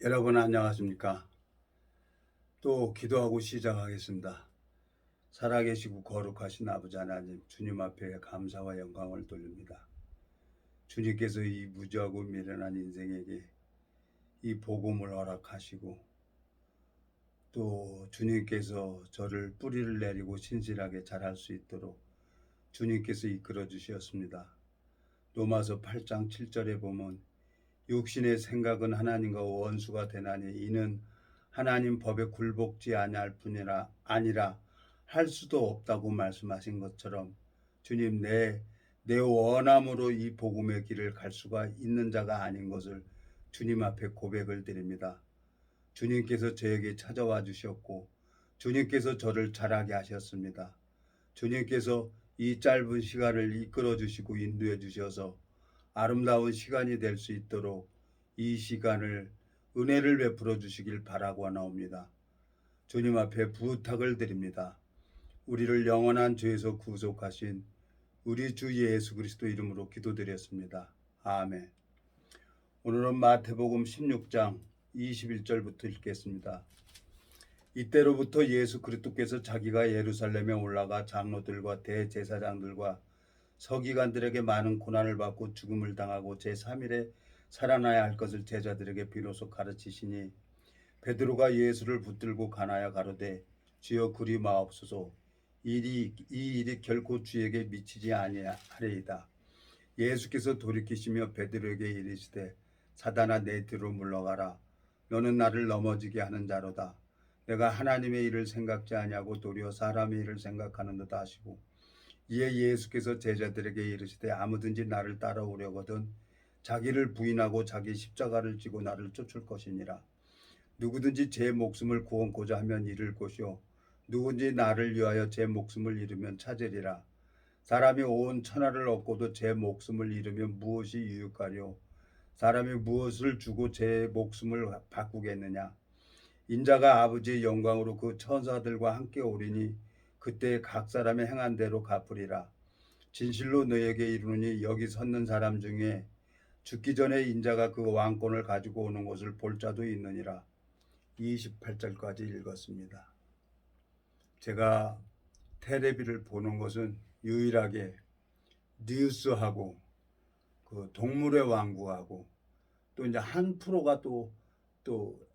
여러분 안녕하십니까? 또 기도하고 시작하겠습니다. 살아계시고 거룩하신 아버지 하나님, 주님 앞에 감사와 영광을 돌립니다. 주님께서 이 무지하고 미련한 인생에게 이 복음을 허락하시고 또 주님께서 저를 뿌리를 내리고 신실하게 자랄 수 있도록 주님께서 이끌어 주셨습니다. 로마서 8장 7절에 보면 육신의 생각은 하나님과 원수가 되나니 이는 하나님 법에 굴복지 아니라 할 수도 없다고 말씀하신 것처럼 주님 내 원함으로 이 복음의 길을 갈 수가 있는 자가 아닌 것을 주님 앞에 고백을 드립니다. 주님께서 저에게 찾아와 주셨고 주님께서 저를 자라게 하셨습니다. 주님께서 이 짧은 시간을 이끌어 주시고 인도해 주셔서 아름다운 시간이 될 수 있도록 이 시간을 은혜를 베풀어 주시길 바라고 나옵니다. 주님 앞에 부탁을 드립니다. 우리를 영원한 죄에서 구속하신 우리 주 예수 그리스도 이름으로 기도드렸습니다. 아멘. 오늘은 마태복음 16장 21절부터 읽겠습니다. 이때로부터 예수 그리스도께서 자기가 예루살렘에 올라가 장로들과 대제사장들과 서기관들에게 많은 고난을 받고 죽음을 당하고 제3일에 살아나야 할 것을 제자들에게 비로소 가르치시니 베드로가 예수를 붙들고 가나야 가로되 주여 그리 마옵소서 이 일이 결코 주에게 미치지 아니하리이다. 예수께서 돌이키시며 베드로에게 이르시되 사단아 내 뒤로 물러가라. 너는 나를 넘어지게 하는 자로다. 내가 하나님의 일을 생각지 아니하고 도리어 사람의 일을 생각하는도다 하시고 이에 예수께서 제자들에게 이르시되 아무든지 나를 따라오려거든 자기를 부인하고 자기 십자가를 지고 나를 쫓을 것이니라. 누구든지 제 목숨을 구원고자 하면 잃을 것이요 누구든지 나를 위하여 제 목숨을 잃으면 찾으리라. 사람이 온 천하를 얻고도 제 목숨을 잃으면 무엇이 유익하리요? 사람이 무엇을 주고 제 목숨을 바꾸겠느냐? 인자가 아버지의 영광으로 그 천사들과 함께 오리니 그때 각 사람의 행한 대로 갚으리라. 진실로 너에게 이르노니 여기 섰는 사람 중에 죽기 전에 인자가 그 왕권을 가지고 오는 것을 볼 자도 있느니라. 28절까지 읽었습니다. 제가 텔레비를 보는 것은 유일하게 뉴스하고 그 동물의 왕국하고 또 이제 한 프로가 또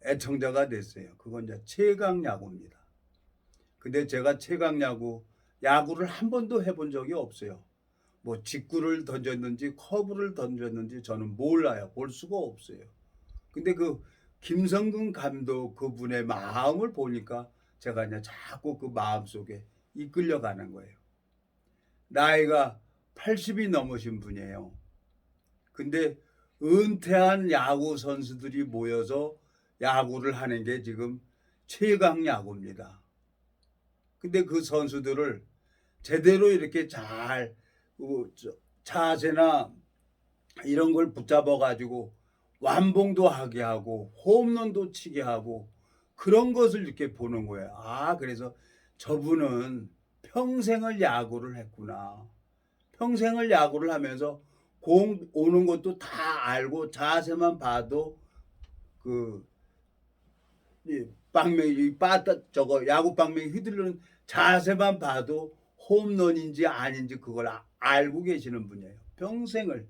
애청자가 됐어요. 그건 이제 최강 야구입니다. 근데 제가 최강 야구를 한 번도 해본 적이 없어요. 뭐 직구를 던졌는지 커브를 던졌는지 저는 몰라요. 볼 수가 없어요. 근데 그 김성근 감독 그분의 마음을 보니까 제가 이제 자꾸 그 마음 속에 이끌려가는 거예요. 나이가 80이 넘으신 분이에요. 근데 은퇴한 야구 선수들이 모여서 야구를 하는 게 지금 최강 야구입니다. 근데 그 선수들을 제대로 이렇게 잘 자세나 이런 걸 붙잡아 가지고 완봉도 하게 하고 홈런도 치게 하고 그런 것을 이렇게 보는 거예요. 아, 그래서 저분은 평생을 야구를 했구나. 평생을 야구를 하면서 공 오는 것도 다 알고 자세만 봐도 그 빵명이 저거 야구 빵명이 휘두르는 자세만 봐도 홈런인지 아닌지 그걸 알고 계시는 분이에요. 평생을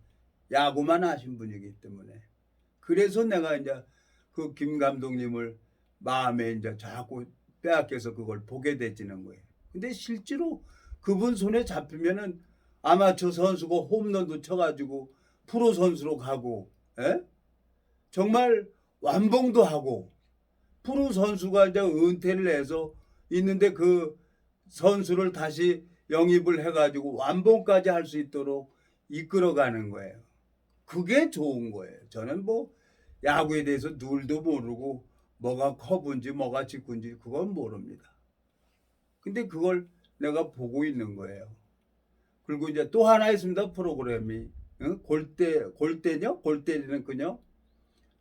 야구만 하신 분이기 때문에. 그래서 내가 이제 그 김 감독님을 마음에 이제 자꾸 빼앗겨서 그걸 보게 되지는 거예요. 근데 실제로 그분 손에 잡히면은 아마추어 선수고 홈런도 쳐가지고 프로 선수로 가고, 에? 정말 완봉도 하고 프로 선수가 이제 은퇴를 해서 있는데 그 선수를 다시 영입을 해가지고 완봉까지 할 수 있도록 이끌어가는 거예요. 그게 좋은 거예요. 저는 뭐 야구에 대해서 룰도 모르고 뭐가 커브인지 뭐가 직구인지 그건 모릅니다. 근데 그걸 내가 보고 있는 거예요. 그리고 이제 또 하나 있습니다. 프로그램이 골대녀 골 때리는 그녀.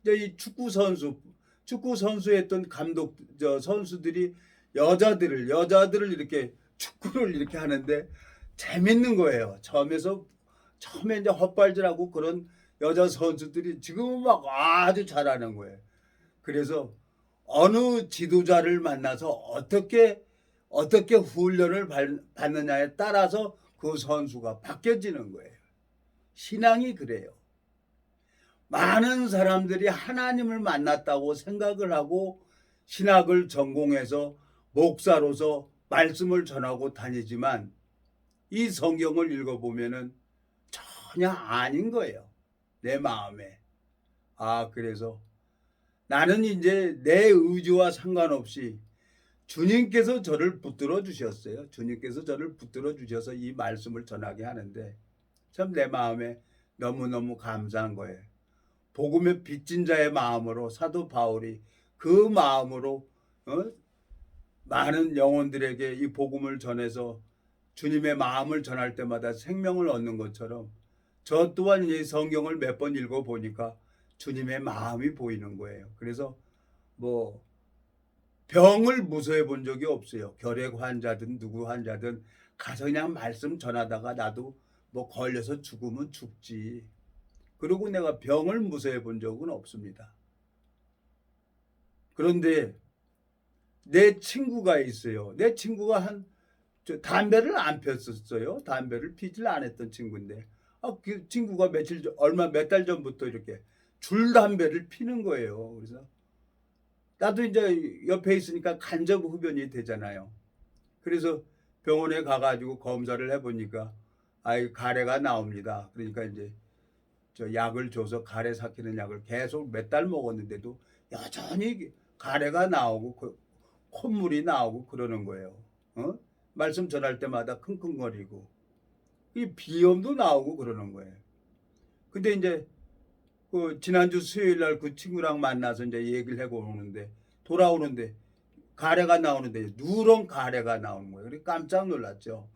이제 이 축구 선수 했던 감독 선수들이 여자들을 이렇게 축구를 이렇게 하는데 재밌는 거예요. 처음에 이제 헛발질하고 그런 여자 선수들이 지금은 막 아주 잘하는 거예요. 그래서 어느 지도자를 만나서 어떻게 훈련을 받느냐에 따라서 그 선수가 바뀌어지는 거예요. 신앙이 그래요. 많은 사람들이 하나님을 만났다고 생각을 하고 신학을 전공해서 목사로서 말씀을 전하고 다니지만 이 성경을 읽어보면은 전혀 아닌 거예요. 내 마음에. 그래서 나는 이제 내 의지와 상관없이 주님께서 저를 붙들어 주셨어요. 주님께서 저를 붙들어 주셔서 이 말씀을 전하게 하는데 참 내 마음에 너무너무 감사한 거예요. 복음의 빚진 자의 마음으로 사도 바울이 그 마음으로 많은 영혼들에게 이 복음을 전해서 주님의 마음을 전할 때마다 생명을 얻는 것처럼 저 또한 이 성경을 몇 번 읽어보니까 주님의 마음이 보이는 거예요. 그래서 뭐 병을 무서워해 본 적이 없어요. 결핵 환자든 누구 환자든 가서 그냥 말씀 전하다가 나도 뭐 걸려서 죽으면 죽지. 그리고 내가 병을 무서워해 본 적은 없습니다. 그런데 내 친구가 있어요. 내 친구가 담배를 안 폈었어요. 담배를 피질 않았던 친구인데 그 친구가 몇 달 전부터 이렇게 줄 담배를 피는 거예요. 그래서 나도 이제 옆에 있으니까 간접 흡연이 되잖아요. 그래서 병원에 가가지고 검사를 해보니까 가래가 나옵니다. 그러니까 이제 저 약을 줘서 가래 삭히는 약을 계속 몇 달 먹었는데도 여전히 가래가 나오고 콧물이 나오고 그러는 거예요. 말씀 전할 때마다 킁킁거리고 이 비염도 나오고 그러는 거예요. 근데 이제 그 지난주 수요일 날 그 친구랑 만나서 이제 얘기를 하고 오는데 돌아오는데 가래가 나오는데 누런 가래가 나오는 거예요. 그래서 깜짝 놀랐죠.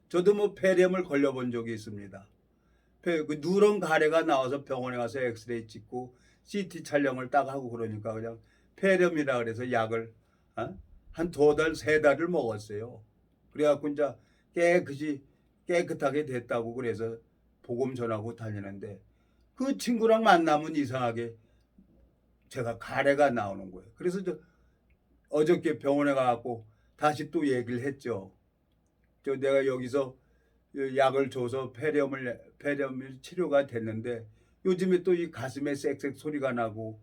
저도 뭐 폐렴을 걸려본 적이 있습니다. 그 누런 가래가 나와서 병원에 가서 엑스레이 찍고 CT 촬영을 딱 하고 그러니까 그냥 폐렴이라 그래서 약을 한 2달, 3달을 먹었어요. 그래갖고 이제 깨끗하게 됐다고 그래서 복음 전하고 다니는데 그 친구랑 만나면 이상하게 제가 가래가 나오는 거예요. 그래서 어저께 병원에 가갖고 다시 또 얘기를 했죠. 내가 여기서 약을 줘서 폐렴이 치료가 됐는데 요즘에 또 이 가슴에 쌕쌕 소리가 나고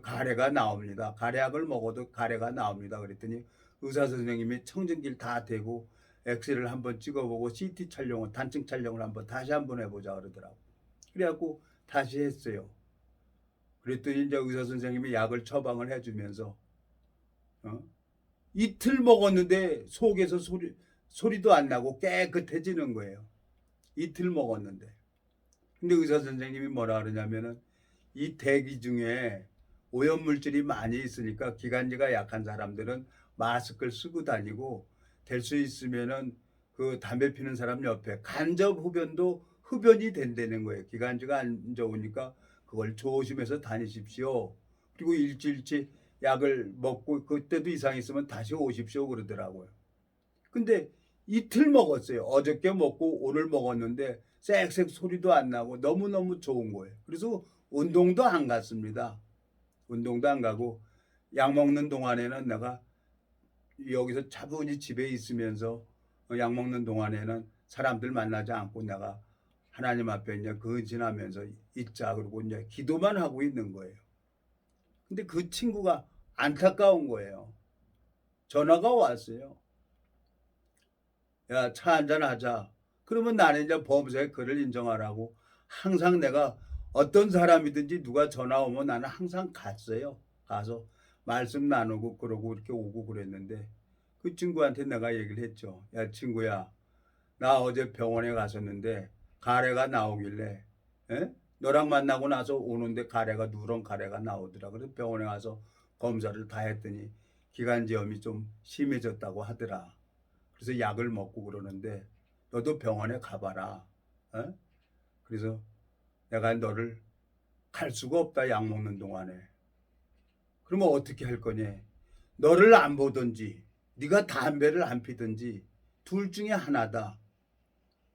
가래가 나옵니다. 가래약을 먹어도 가래가 나옵니다. 그랬더니 의사 선생님이 청진기를 다 대고 엑스레이를 한번 찍어보고 CT 촬영을 단층 촬영을 다시 한번 해보자 그러더라고. 그래갖고 다시 했어요. 그랬더니 이제 의사 선생님이 약을 처방을 해주면서 이틀 먹었는데 속에서 소리도 안 나고 깨끗해지는 거예요. 이틀 먹었는데. 근데 의사 선생님이 뭐라 그러냐면은 이 대기 중에 오염물질이 많이 있으니까 기관지가 약한 사람들은 마스크를 쓰고 다니고 될 수 있으면은 그 담배 피는 사람 옆에 간접 흡연이 된다는 거예요. 기관지가 안 좋으니까 그걸 조심해서 다니십시오. 그리고 일주일치 약을 먹고 그때도 이상 있으면 다시 오십시오 그러더라고요. 근데 이틀 먹었어요. 어저께 먹고 오늘 먹었는데 쌕쌕 소리도 안 나고 너무너무 좋은 거예요. 그래서 운동도 안 갔습니다. 운동도 안 가고 약 먹는 동안에는 내가 여기서 차분히 집에 있으면서 약 먹는 동안에는 사람들 만나지 않고 내가 하나님 앞에 이제 근신하면서 있자 그러고 이제 기도만 하고 있는 거예요. 근데 그 친구가 안타까운 거예요. 전화가 왔어요. 야, 차 한잔 하자. 그러면 나는 이제 범죄의 그를 인정하라고 항상 내가 어떤 사람이든지 누가 전화 오면 나는 항상 갔어요. 가서 말씀 나누고 그러고 이렇게 오고 그랬는데 그 친구한테 내가 얘기를 했죠. 야, 친구야, 나 어제 병원에 갔었는데 가래가 나오길래 너랑 만나고 나서 오는데 누런 가래가 나오더라. 그래서 병원에 가서 검사를 다 했더니 기관지염이 좀 심해졌다고 하더라. 그래서 약을 먹고 그러는데 너도 병원에 가봐라. 그래서 내가 너를 갈 수가 없다. 약 먹는 동안에. 그러면 어떻게 할 거냐. 너를 안 보든지 네가 담배를 안 피든지 둘 중에 하나다.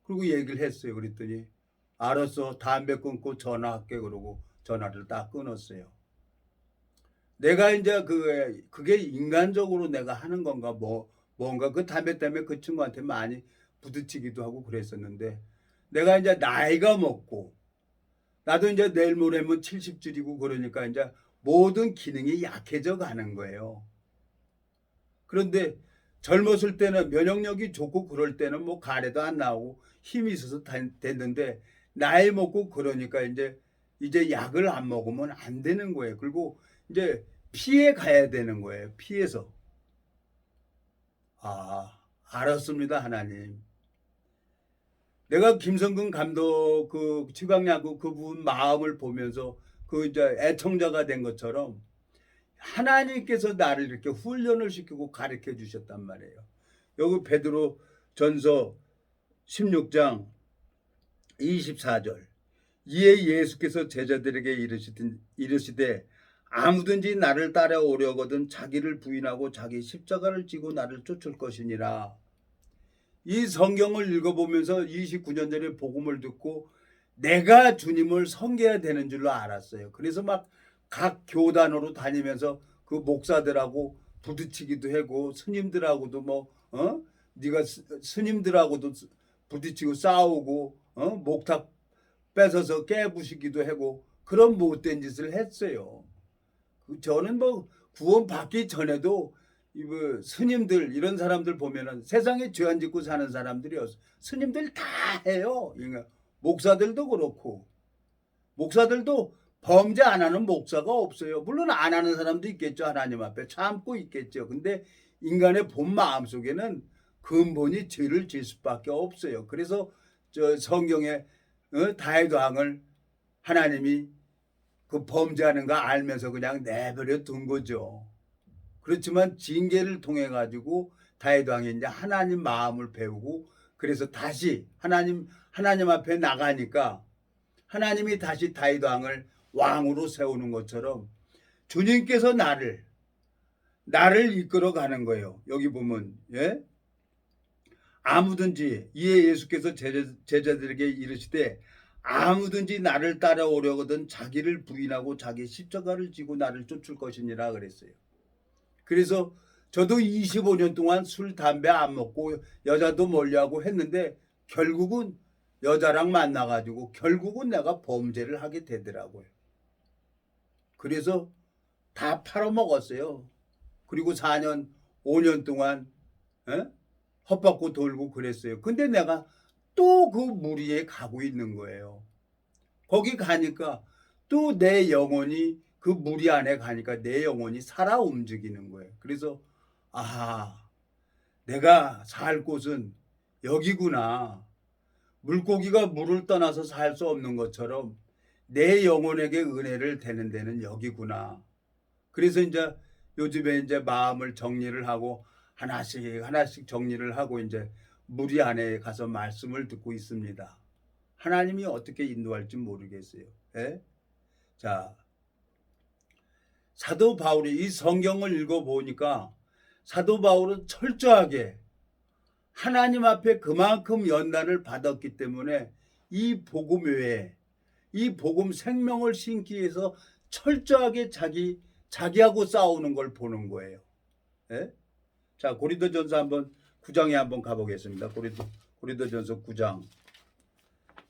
그리고 얘기를 했어요. 그랬더니 알았어. 담배 끊고 전화할게. 그러고 전화를 딱 끊었어요. 내가 이제 그게 인간적으로 내가 하는 건가 뭔가 그 담배 때문에 그 친구한테 많이 부딪히기도 하고 그랬었는데 내가 이제 나이가 먹고 나도 이제 내일 모레면 70줄이고 그러니까 이제 모든 기능이 약해져 가는 거예요. 그런데 젊었을 때는 면역력이 좋고 그럴 때는 뭐 가래도 안 나오고 힘이 있어서 됐는데 나이 먹고 그러니까 이제 약을 안 먹으면 안 되는 거예요. 그리고 이제 피해 가야 되는 거예요. 피해서. 아, 알았습니다, 하나님. 내가 김성근 감독 그 지광야구 그분 마음을 보면서 그 이제 애청자가 된 것처럼 하나님께서 나를 이렇게 훈련을 시키고 가르쳐 주셨단 말이에요. 여기 베드로 전서 16장 24절. 이에 예수께서 제자들에게 이르시되 아무든지 나를 따라오려거든 자기를 부인하고 자기 십자가를 지고 나를 쫓을 것이니라. 이 성경을 읽어보면서 29년 전에 복음을 듣고 내가 주님을 섬겨야 되는 줄로 알았어요. 그래서 막 각 교단으로 다니면서 그 목사들하고 부딪히기도 하고 스님들하고도 네가 스님들하고도 부딪히고 싸우고 목탁 뺏어서 깨부시기도 하고 그런 못된 짓을 했어요. 저는 뭐 구원 받기 전에도 스님들 이런 사람들 보면은 세상에 죄 안 짓고 사는 사람들이요. 스님들 다 해요. 그러니까 목사들도 그렇고 목사들도 범죄 안 하는 목사가 없어요. 물론 안 하는 사람도 있겠죠. 하나님 앞에 참고 있겠죠. 근데 인간의 본 마음 속에는 근본이 죄를 질 수밖에 없어요. 그래서 저 성경에 다윗 왕을 하나님이 그 범죄하는 거 알면서 그냥 내버려 둔 거죠. 그렇지만 징계를 통해 가지고 다윗 왕이 이제 하나님 마음을 배우고 그래서 다시 하나님 앞에 나가니까 하나님이 다시 다윗 왕을 왕으로 세우는 것처럼 주님께서 나를 이끌어 가는 거예요. 여기 보면 아무든지 이에 예수께서 제자들에게 이르시되 아무든지 나를 따라오려거든 자기를 부인하고 자기 십자가를 지고 나를 쫓을 것이니라 그랬어요. 그래서 저도 25년 동안 술, 담배 안 먹고 여자도 멀리하고 했는데 결국은 여자랑 만나가지고 결국은 내가 범죄를 하게 되더라고요. 그래서 다 팔아먹었어요. 그리고 4년, 5년 동안 헛받고 돌고 그랬어요. 근데 내가 또 그 무리에 가고 있는 거예요. 거기 가니까 또 내 영혼이 그 무리 안에 가니까 내 영혼이 살아 움직이는 거예요. 그래서 내가 살 곳은 여기구나. 물고기가 물을 떠나서 살 수 없는 것처럼 내 영혼에게 은혜를 되는 데는 여기구나. 그래서 이제 요즘에 이제 마음을 정리를 하고 하나씩 정리를 하고 이제 무리 안에 가서 말씀을 듣고 있습니다. 하나님이 어떻게 인도할지 모르겠어요. 자, 사도 바울이 이 성경을 읽어보니까 사도 바울은 철저하게 하나님 앞에 그만큼 연단을 받았기 때문에 이 복음 외에 이 복음 생명을 심기 위해서 철저하게 자기하고 싸우는 걸 보는 거예요. 자, 고린도전서 한번 9장에 한번 가보겠습니다. 고린도전서 9장.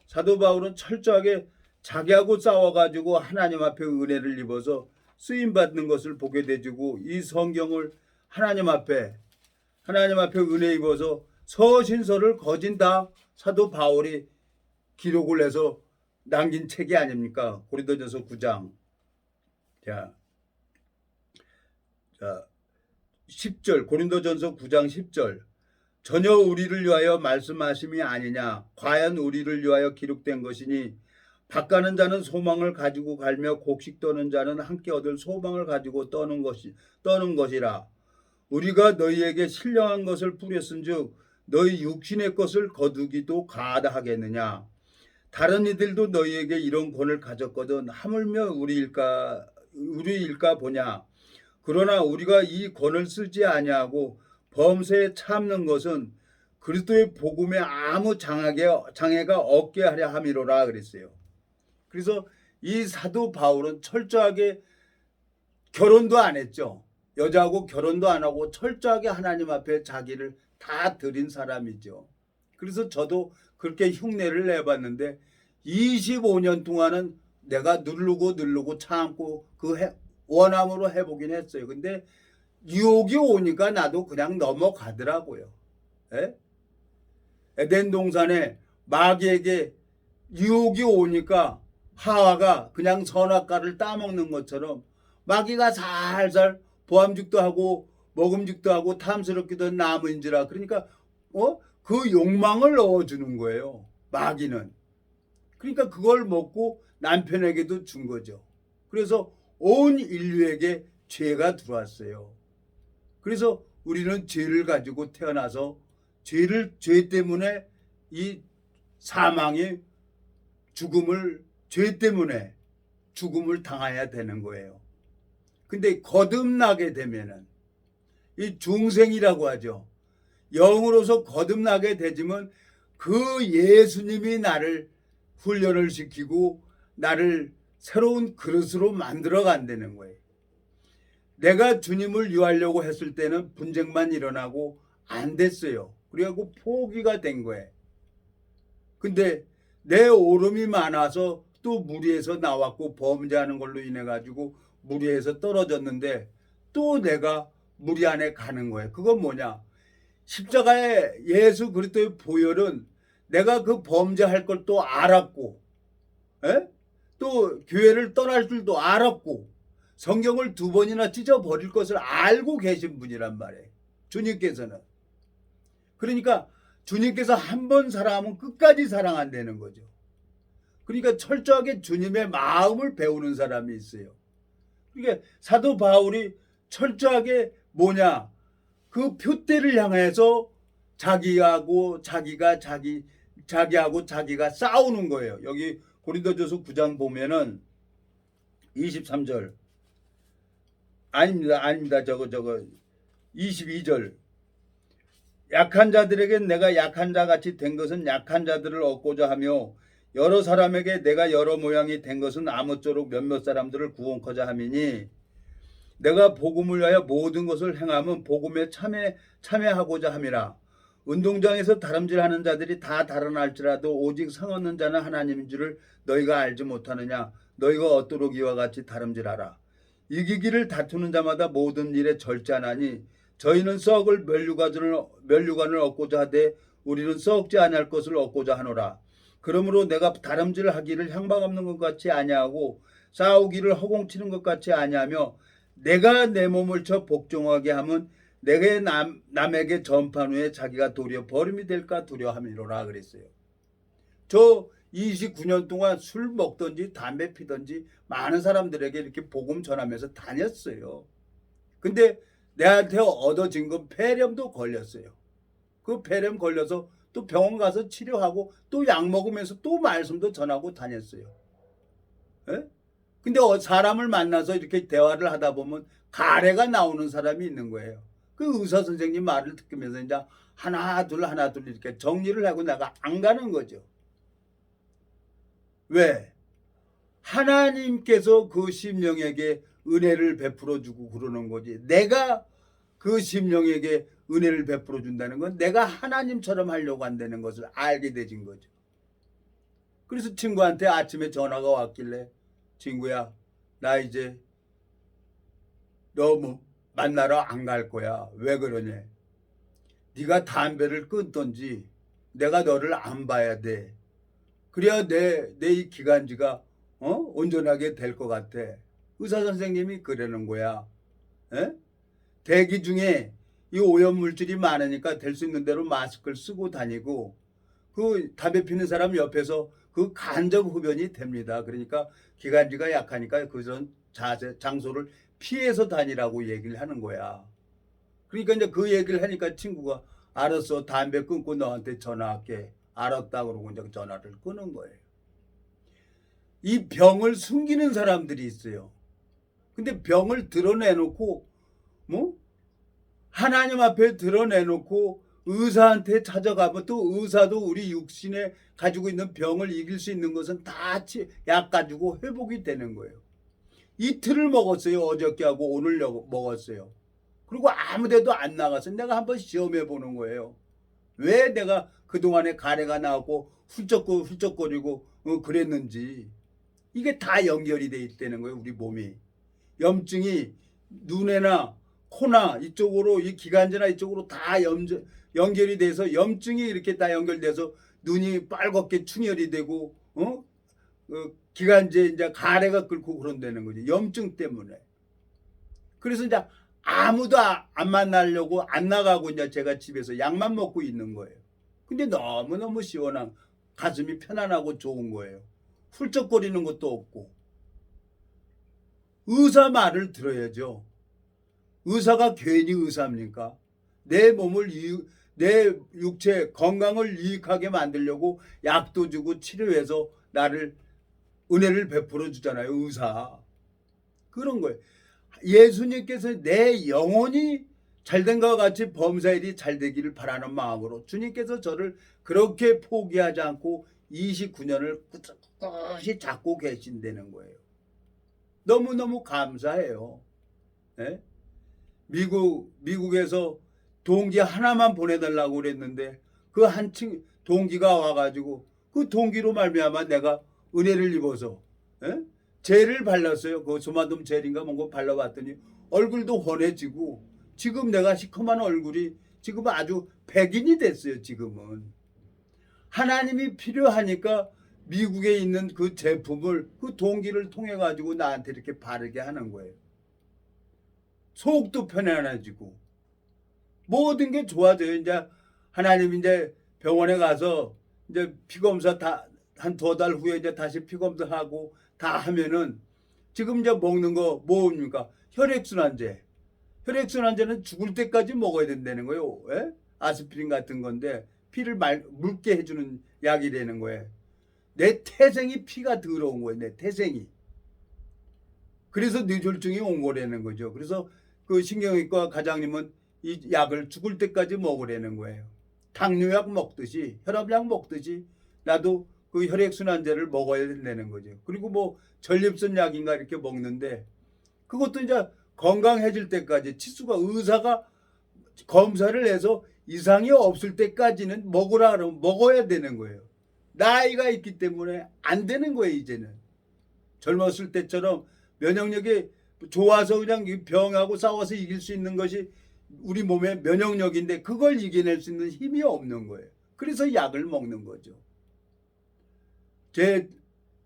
사도 바울은 철저하게 자기하고 싸워가지고 하나님 앞에 은혜를 입어서 쓰임 받는 것을 보게 되고 이 성경을 하나님 앞에 은혜 입어서 서신서를 거진 다 사도 바울이 기록을 해서 남긴 책이 아닙니까? 고린도전서 9장. 자 10절 고린도전서 9장 10절 전혀 우리를 위하여 말씀하심이 아니냐 과연 우리를 위하여 기록된 것이니 밭가는 자는 소망을 가지고 갈며 곡식 떠는 자는 함께 얻을 소망을 가지고 떠는 것이라. 우리가 너희에게 신령한 것을 뿌렸은즉 너희 육신의 것을 거두기도 가하다하겠느냐. 다른 이들도 너희에게 이런 권을 가졌거든 하물며 우리일까 보냐. 그러나 우리가 이 권을 쓰지 아니하고 범죄에 참는 것은 그리스도의 복음에 아무 장애가 없게 하려 함이로라 그랬어요. 그래서 이 사도 바울은 철저하게 결혼도 안 했죠. 여자하고 결혼도 안 하고 철저하게 하나님 앞에 자기를 다 드린 사람이죠. 그래서 저도 그렇게 흉내를 내봤는데 25년 동안은 내가 누르고 참고 원함으로 해보긴 했어요. 근데 유혹이 오니까 나도 그냥 넘어가더라고요. 예? 에덴 동산에 마귀에게 유혹이 오니까 하와가 그냥 선악과를 따먹는 것처럼 마귀가 살살 보암직도 하고 먹음직도 하고 탐스럽기도 한 나무인지라 그러니까 그 욕망을 넣어주는 거예요. 마귀는. 그러니까 그걸 먹고 남편에게도 준 거죠. 그래서 온 인류에게 죄가 들어왔어요. 그래서 우리는 죄를 가지고 태어나서 죄 때문에 이 사망이 죄 때문에 죽음을 당해야 되는 거예요. 근데 거듭나게 되면은 이 중생이라고 하죠. 영으로서 거듭나게 되지만 그 예수님이 나를 훈련을 시키고 나를 새로운 그릇으로 만들어 간다는 거예요. 내가 주님을 유하려고 했을 때는 분쟁만 일어나고 안 됐어요. 그래갖고 포기가 된 거예요. 근데 내 오름이 많아서 또 무리에서 나왔고 범죄하는 걸로 인해 가지고 무리에서 떨어졌는데 또 내가 무리 안에 가는 거예요. 그건 뭐냐? 십자가의 예수 그리스도의 보혈은 내가 그 범죄할 걸 또 알았고, 또 교회를 떠날 줄도 알았고, 성경을 2번이나 찢어버릴 것을 알고 계신 분이란 말이에요. 주님께서는. 그러니까 주님께서 한 번 사랑하면 끝까지 사랑한다는 거죠. 그러니까 철저하게 주님의 마음을 배우는 사람이 있어요. 그러니까 사도 바울이 철저하게 그 표대를 향해서 자기하고 자기가 싸우는 거예요. 여기 고린도전서 9장 보면은 23절 아닙니다. 저거 22절 약한 자들에게 내가 약한 자 같이 된 것은 약한 자들을 얻고자 하며 여러 사람에게 내가 여러 모양이 된 것은 아무쪼록 몇몇 사람들을 구원코자 함이니 내가 복음을 위하여 모든 것을 행하면 복음에 참여하고자 함이라. 운동장에서 다름질하는 자들이 다 달아날지라도 오직 상 얻는 자는 하나님인 줄을 너희가 알지 못하느냐. 너희가 얻도록 이와 같이 다름질하라. 이기기를 다투는 자마다 모든 일에 절제하나니 저희는 썩을 면류관을 얻고자 하되 우리는 썩지 아니할 것을 얻고자 하노라. 그러므로 내가 다름질하기를 향방 없는 것 같이 아니하고 싸우기를 허공치는 것 같이 아니하며 내가 내 몸을 쳐 복종하게 하면 내게 남에게 전판 후에 자기가 도리어 버림이 될까 두려워함이로라 그랬어요. 저 29년 동안 술 먹든지 담배 피든지 많은 사람들에게 이렇게 복음 전하면서 다녔어요. 근데 내한테 얻어진 건 폐렴도 걸렸어요. 그 폐렴 걸려서 또 병원 가서 치료하고 또 약 먹으면서 또 말씀도 전하고 다녔어요. 에? 근데 사람을 만나서 이렇게 대화를 하다 보면 가래가 나오는 사람이 있는 거예요. 그 의사 선생님 말을 듣으면서 이제 하나 둘 이렇게 정리를 하고 내가 안 가는 거죠. 왜? 하나님께서 그 심령에게 은혜를 베풀어 주고 그러는 거지. 내가 그 심령에게 은혜를 베풀어 준다는 건 내가 하나님처럼 하려고 한다는 것을 알게 되진 거죠. 그래서 친구한테 아침에 전화가 왔길래 친구야, 나 이제 너 만나러 안 갈 거야. 왜 그러냐? 네가 담배를 끊던지 내가 너를 안 봐야 돼. 그래야 내 이 기관지가 온전하게 될 것 같아. 의사 선생님이 그러는 거야. 에? 대기 중에 이 오염물질이 많으니까 될 수 있는 대로 마스크를 쓰고 다니고 그 담배 피는 사람 옆에서 그 간접 흡연이 됩니다. 그러니까 기관지가 약하니까 그런 장소를 피해서 다니라고 얘기를 하는 거야. 그러니까 이제 그 얘기를 하니까 친구가 알았어, 담배 끊고 너한테 전화할게. 알았다 그러고 이제 전화를 끊은 거예요. 이 병을 숨기는 사람들이 있어요. 근데 병을 드러내놓고 하나님 앞에 드러내놓고 의사한테 찾아가면 또 의사도 우리 육신에 가지고 있는 병을 이길 수 있는 것은 다 약 가지고 회복이 되는 거예요. 이틀을 먹었어요. 어저께 하고 오늘 먹었어요. 그리고 아무 데도 안 나가서 내가 한번 시험해 보는 거예요. 왜 내가 그동안에 가래가 나고 훌쩍거리고 그랬는지. 이게 다 연결이 돼 있다는 거예요. 우리 몸이. 염증이 눈에나 코나 이쪽으로, 이 기관지나 이쪽으로 다 연결이 돼서 염증이 이렇게 다 연결돼서 눈이 빨갛게 충혈이 되고 기관지에 이제 가래가 끓고 그런다는 거죠. 염증 때문에. 그래서 이제 아무도 안 만나려고 안 나가고 이제 제가 집에서 약만 먹고 있는 거예요. 근데 너무너무 시원한, 가슴이 편안하고 좋은 거예요. 훌쩍거리는 것도 없고. 의사 말을 들어야죠. 의사가 괜히 의사입니까? 내 몸을 내 육체 건강을 유익하게 만들려고 약도 주고 치료해서 나를 은혜를 베풀어 주잖아요. 의사. 그런 거예요. 예수님께서 내 영혼이 잘된 것과 같이 범사일이 잘되기를 바라는 마음으로 주님께서 저를 그렇게 포기하지 않고 29년을 꿋꿋이 잡고 계신다는 거예요. 너무너무 감사해요. 네? 미국에서 동기 하나만 보내달라고 그랬는데 그 한 동기가 와가지고 그 동기로 말미암아 내가 은혜를 입어서 젤을 발랐어요. 그 소마돔 젤인가 뭔가 발라봤더니 얼굴도 환해지고 지금 내가 시커먼 얼굴이 지금 아주 백인이 됐어요. 지금은 하나님이 필요하니까 미국에 있는 그 제품을 그 동기를 통해 가지고 나한테 이렇게 바르게 하는 거예요. 속도 편안해지고 모든 게 좋아져요. 이제 하나님 이제 병원에 가서 이제 피검사 다 한 2달 후에 이제 다시 피검사하고 다 하면은 지금 이제 먹는 거 뭡니까? 혈액순환제. 혈액순환제는 죽을 때까지 먹어야 된다는 거예요. 예? 아스피린 같은 건데 피를 묽게 해주는 약이 되는 거예요. 내 태생이 피가 더러운 거예요. 내 태생이. 그래서 뇌졸중이 온 거라는 거죠. 그래서 그 신경외과 과장님은 이 약을 죽을 때까지 먹으라는 거예요. 당뇨약 먹듯이 혈압약 먹듯이 나도 그 혈액순환제를 먹어야 된다는 거죠. 그리고 뭐 전립선 약인가 이렇게 먹는데 그것도 이제 건강해질 때까지 치수가 의사가 검사를 해서 이상이 없을 때까지는 먹으라 그러면 먹어야 되는 거예요. 나이가 있기 때문에 안 되는 거예요. 이제는 젊었을 때처럼 면역력이 좋아서 그냥 병하고 싸워서 이길 수 있는 것이 우리 몸의 면역력인데 그걸 이겨낼 수 있는 힘이 없는 거예요. 그래서 약을 먹는 거죠. 제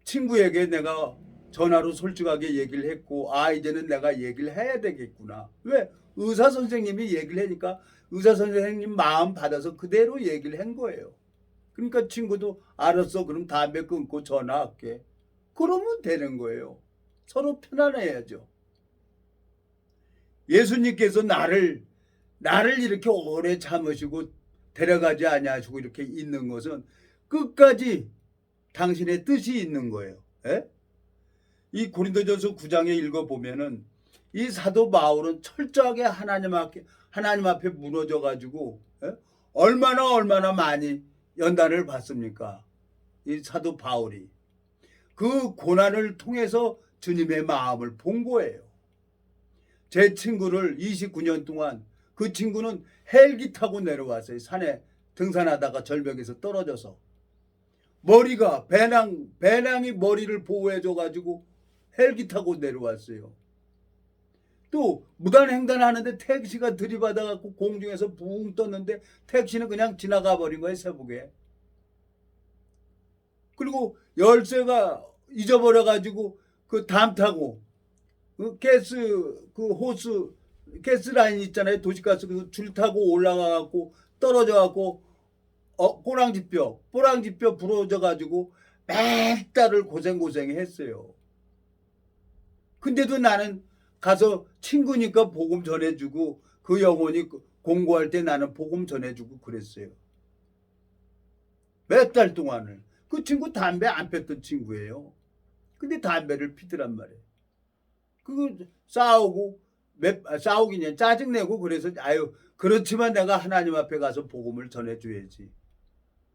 친구에게 내가 전화로 솔직하게 얘기를 했고 이제는 내가 얘기를 해야 되겠구나. 왜? 의사 선생님이 얘기를 하니까 의사 선생님 마음 받아서 그대로 얘기를 한 거예요. 그러니까 친구도 알았어. 그럼 담배 끊고 전화할게. 그러면 되는 거예요. 서로 편안해야죠. 예수님께서 나를 이렇게 오래 참으시고 데려가지 아니하시고 이렇게 있는 것은 끝까지 당신의 뜻이 있는 거예요. 에? 이 고린도전서 9장에 읽어보면은 이 사도 바울은 철저하게 하나님 앞에 무너져 가지고 얼마나 많이 연단을 받습니까? 이 사도 바울이 그 고난을 통해서 주님의 마음을 본 거예요. 제 친구를 29년 동안 그 친구는 헬기 타고 내려왔어요. 산에 등산하다가 절벽에서 떨어져서 머리가 배낭이 머리를 보호해줘 가지고 헬기 타고 내려왔어요. 또 무단횡단 하는데 택시가 들이받아 갖고 공중에서 붕 떴는데 택시는 그냥 지나가 버린 거예요. 세복에. 그리고 열쇠가 잊어버려 가지고 그 담 타고 그 호스 가스 라인 있잖아요. 도시가스 그 줄 타고 올라가 갖고 떨어져 갖고 꼬랑지뼈 부러져 가지고 몇 달을 고생했어요. 근데도 나는 가서 친구니까 복음 전해주고 그 영혼이 공부할 때 나는 복음 전해주고 그랬어요. 몇 달 동안을. 그 친구 담배 안 폈던 친구예요. 근데 담배를 피더란 말이에요. 싸우긴 짜증내고 그래서 그렇지만 내가 하나님 앞에 가서 복음을 전해줘야지.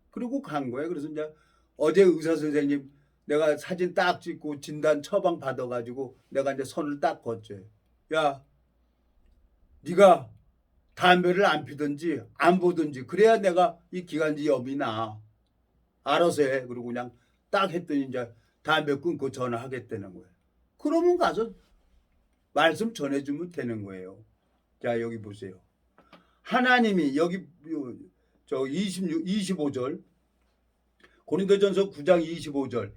그리고 간 거예요. 그래서 이제 어제 의사 선생님 내가 사진 딱 찍고 진단 처방 받아가지고 내가 이제 손을 딱 걷지. 야, 네가 담배를 안 피든지 안 보든지 그래야 내가 이 기관지염이 나. 알아서 해. 그리고 그냥 딱 했더니 이제 담배 끊고 전화하겠다는 거예요. 그러면 가서 말씀 전해주면 되는 거예요. 자, 여기 보세요. 하나님이 여기 저 25절 고린도전서 9장 25절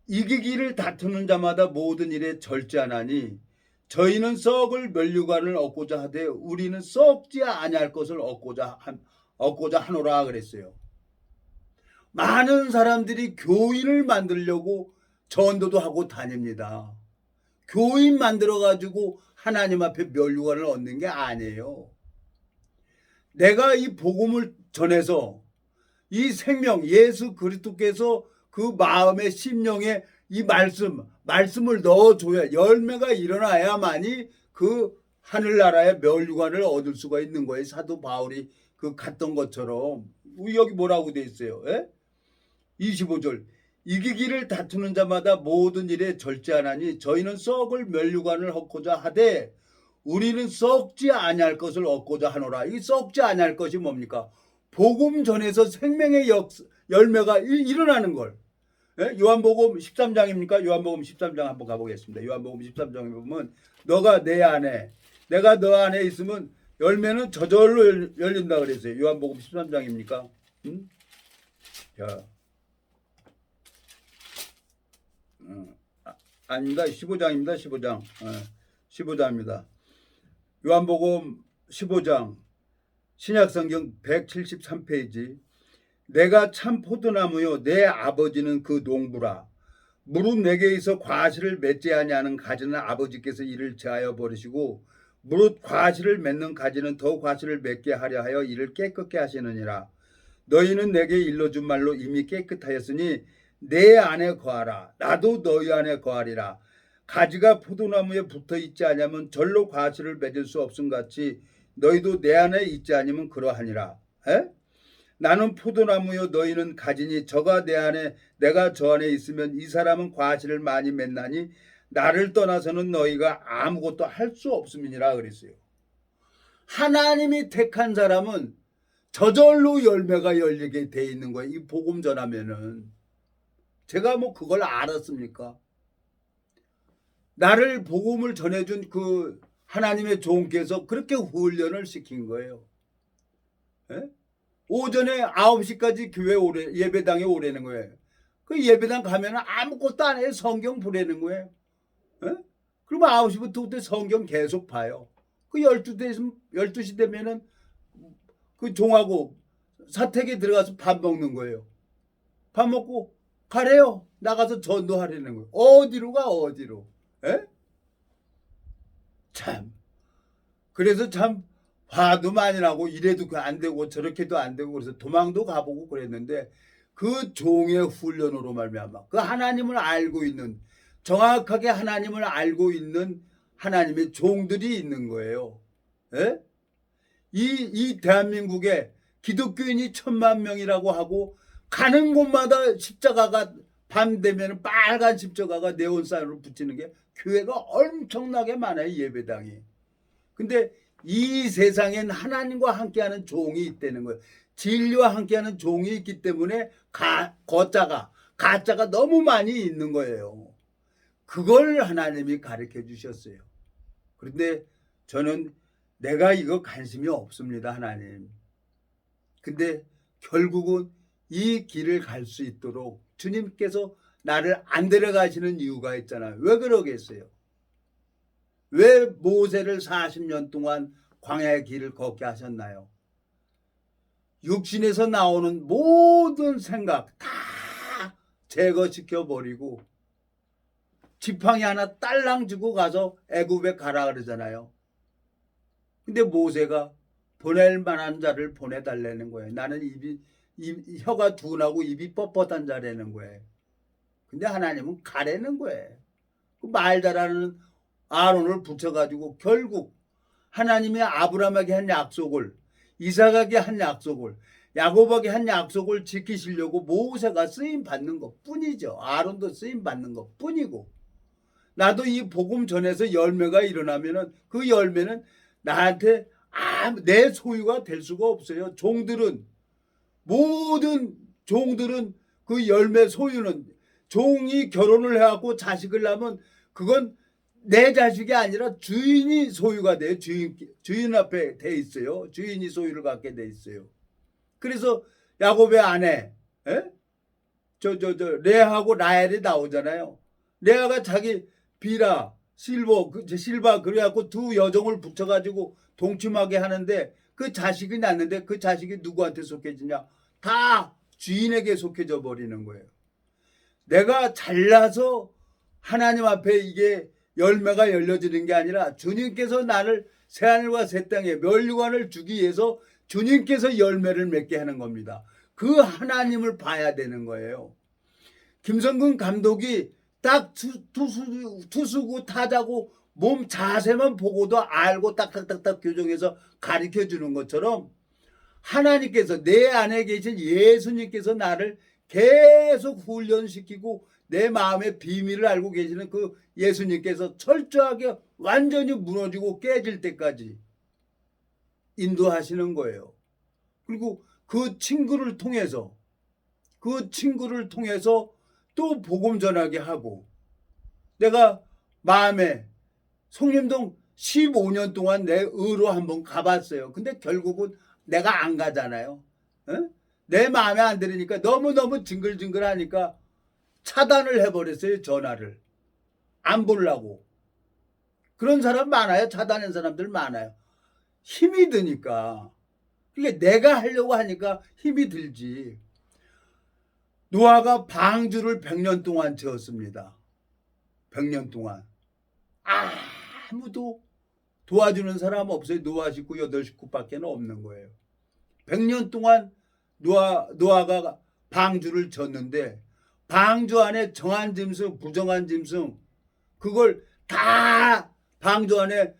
이기기를 다투는 자마다 모든 일에 절제하나니 저희는 썩을 면류관을 얻고자 하되 우리는 썩지 아니할 것을 얻고자 하노라 그랬어요. 많은 사람들이 교인을 만들려고 전도도 하고 다닙니다. 교인 만들어가지고 하나님 앞에 면류관을 얻는 게 아니에요. 내가 이 복음을 전해서 이 생명 예수 그리스도께서 그 마음의 심령에 이 말씀을 넣어줘야 열매가 일어나야만이 그 하늘나라의 면류관을 얻을 수가 있는 거예요. 사도 바울이 그 갔던 것처럼. 여기 뭐라고 돼 있어요? 25절 이기기를 다투는 자마다 모든 일에 절제하나니 저희는 썩을 면류관을 얻고자 하되 우리는 썩지 아니할 것을 얻고자 하노라. 이 썩지 아니할 것이 뭡니까? 복음 전에서 생명의 열매가 일어나는 걸. 요한복음 13장입니까? 요한복음 13장 한번 가보겠습니다. 요한복음 13장에 보면 너가 내 안에 내가 너 안에 있으면 열매는 저절로 열린다 그랬어요. 요한복음 13장입니까? 자, 아닙니다. 15장입니다. 15장. 15장입니다. 요한복음 15장 신약성경 173페이지 내가 참 포도나무요 내 아버지는 그 농부라 무릇 내게 있어 과실을 맺지 아니하는 가지는 아버지께서 이를 제하여 버리시고 무릇 과실을 맺는 가지는 더 과실을 맺게 하려 하여 이를 깨끗게 하시느니라. 너희는 내게 일러준 말로 이미 깨끗하였으니 내 안에 거하라. 나도 너희 안에 거하리라. 가지가 포도나무에 붙어 있지 아니하면 절로 과실을 맺을 수 없음 같이 너희도 내 안에 있지 아니면 그러하니라. 나는 포도나무요 너희는 가지니 저가 내 안에 내가 저 안에 있으면 이 사람은 과실을 많이 맺나니 나를 떠나서는 너희가 아무것도 할 수 없음이니라 그랬어요. 하나님이 택한 사람은 저절로 열매가 열리게 돼 있는 거예요. 이 복음 전하면은 제가 뭐 그걸 알았습니까? 나를 복음을 전해준 그 하나님의 종께서 그렇게 훈련을 시킨 거예요. 오전에 9시까지 교회 예배당에 오라는 거예요. 그 예배당 가면 아무것도 안 해요. 성경 보라는 거예요. 그러면 9시부터 그때 성경 계속 봐요. 그 12시 되면은 그 종하고 사택에 들어가서 밥 먹는 거예요. 밥 먹고 가래요. 나가서 전도하라는 거예요. 어디로 가 어디로. 참 그래서 참 화도 많이 나고 이래도 안 되고 저렇게도 안 되고 그래서 도망도 가보고 그랬는데 그 종의 훈련으로 말미암아 그 하나님을 알고 있는 정확하게 하나님을 알고 있는 하나님의 종들이 있는 거예요. 이 대한민국에 기독교인이 1000만 명이라고 하고 가는 곳마다 십자가가 밤 되면 빨간 십자가가 네온사인으로 붙이는 게 교회가 엄청나게 많아요. 예배당이. 근데 이 세상엔 하나님과 함께하는 종이 있다는 거예요. 진리와 함께하는 종이 있기 때문에 가짜가 너무 많이 있는 거예요. 그걸 하나님이 가르쳐 주셨어요. 그런데 저는 내가 이거 관심이 없습니다. 하나님. 근데 결국은 이 길을 갈 수 있도록 주님께서 나를 안 데려가시는 이유가 있잖아요. 왜 그러겠어요? 왜 모세를 40년 동안 광야의 길을 걷게 하셨나요? 육신에서 나오는 모든 생각 다 제거시켜버리고 지팡이 하나 딸랑 주고 가서 애굽에 가라 그러잖아요. 근데 모세가 보낼 만한 자를 보내달라는 거예요. 나는 혀가 둔하고 입이 뻣뻣한 자라는 거예요. 근데 하나님은 가라는 거예요. 그 말 잘하는 아론을 붙여가지고 결국 하나님이 아브라함에게 한 약속을 이삭에게 한 약속을 야곱에게 한 약속을 지키시려고 모세가 쓰임 받는 것 뿐이죠. 아론도 쓰임 받는 것 뿐이고, 나도 이 복음 전에서 열매가 일어나면은 그 열매는 나한테 내 소유가 될 수가 없어요. 모든 종들은 그 열매 소유는, 종이 결혼을 해갖고 자식을 낳으면 그건 내 자식이 아니라 주인이 소유가 돼요. 주인 앞에 돼 있어요. 주인이 소유를 갖게 돼 있어요. 그래서 야곱의 아내, 레아하고 라헬이 나오잖아요. 레아가 자기 비라, 실바 그래갖고 두 여종을 붙여가지고 동침하게 하는데, 그 자식이 낳는데 그 자식이 누구한테 속해지냐? 다 주인에게 속해져 버리는 거예요. 내가 잘나서 하나님 앞에 이게 열매가 열려지는 게 아니라 주님께서 나를 새하늘과 새 땅에 멸류관을 주기 위해서 주님께서 열매를 맺게 하는 겁니다. 그 하나님을 봐야 되는 거예요. 김성근 감독이 딱 투수고 타자고 몸 자세만 보고도 알고 딱딱딱딱 교정해서 가르쳐 주는 것처럼, 하나님께서, 내 안에 계신 예수님께서 나를 계속 훈련시키고 내 마음의 비밀을 알고 계시는 그 예수님께서 철저하게 완전히 무너지고 깨질 때까지 인도하시는 거예요. 그리고 그 친구를 통해서 또 복음 전하게 하고, 내가 마음에 송림동 15년 동안 내 의로 한번 가봤어요. 근데 결국은 내가 안 가잖아요. 내 마음에 안 들으니까 너무너무 징글징글하니까 차단을 해버렸어요. 전화를 안 보려고. 그런 사람 많아요. 차단한 사람들 많아요. 힘이 드니까. 그게 내가 하려고 하니까 힘이 들지. 노아가 방주를 100년 동안 지었습니다. 100년 동안. 아무도 도와주는 사람 없어요. 노아 식구 8식구밖에 없는 거예요. 100년 동안 노아가 방주를 졌는데, 방주 안에 정한 짐승, 부정한 짐승, 그걸 다 방주 안에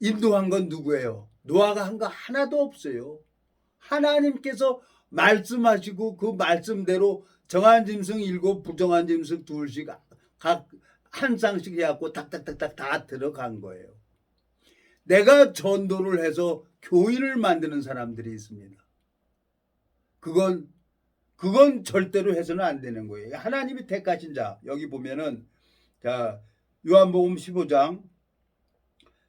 인도한 건 누구예요? 노아가 한 거 하나도 없어요. 하나님께서 말씀하시고 그 말씀대로 정한 짐승 7, 부정한 짐승 2씩 각 한 쌍씩 해갖고 탁탁탁탁 다 들어간 거예요. 내가 전도를 해서 교인을 만드는 사람들이 있습니다. 그건 절대로 해서는 안 되는 거예요. 하나님이 택하신 자, 여기 보면은, 자, 요한복음 15장